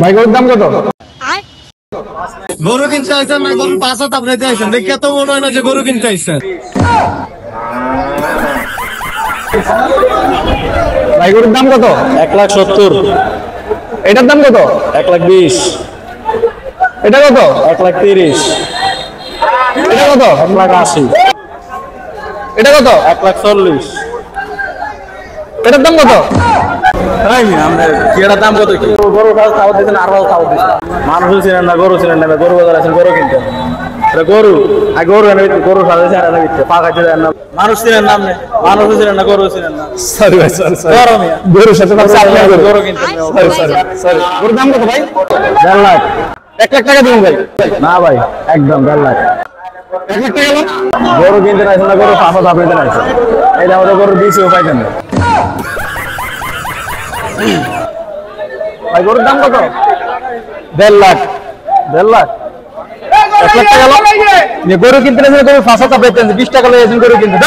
ভাই গরুর দাম কত? গরু কিনতে আইছেন না গরু পাঁচা তাপড়াইতে আইছেন দেখে তো মনে হয় না যে গরু কিনতে আইছেন। ভাই গরুর দাম কত? 1,70,000। এটার দাম কত? 1,20,000। এটা কত? 1,30,000। এটা কত? 1,80,000। এটা কত? 1,40,000। এটার দাম কত? দাম কত কি গরু খাওয়া দিচ্ছেন আর খাওয়া দিচ্ছেন মানুষ ছিলেন না গরু ছিলেন না গরু বাজার আছেন গরু কিনতে গরু আর গরু গরু সাজাইছে পাকাইতে দেন না মানুষ ছিলেন না মানুষ ছিলেন না গরু ছিলেন না সরি ভাই সরি গরুর সাথে গরু কিনতে সরি গরুর দাম কত ভাই? 1.5 লাখ। 1 লাখ টাকা দিবেন ভাই? না ভাই একদম 1.5 লাখ। 1 লাখ টাকা গরু কিনতে নাইছেন না গরু পাঁচা তাপড়াইতে নাইছেন এটা আমাদের গরু দিয়েছেও পাইতেন না। ভাই গরুর দাম কত? 1.5 লাখ। 1.5 লাখ 1 লাখ টাকা গরু কিনতে গরু 5 টাকা পেতেন 20 টাকা লয়েছেন গরু কিনতে।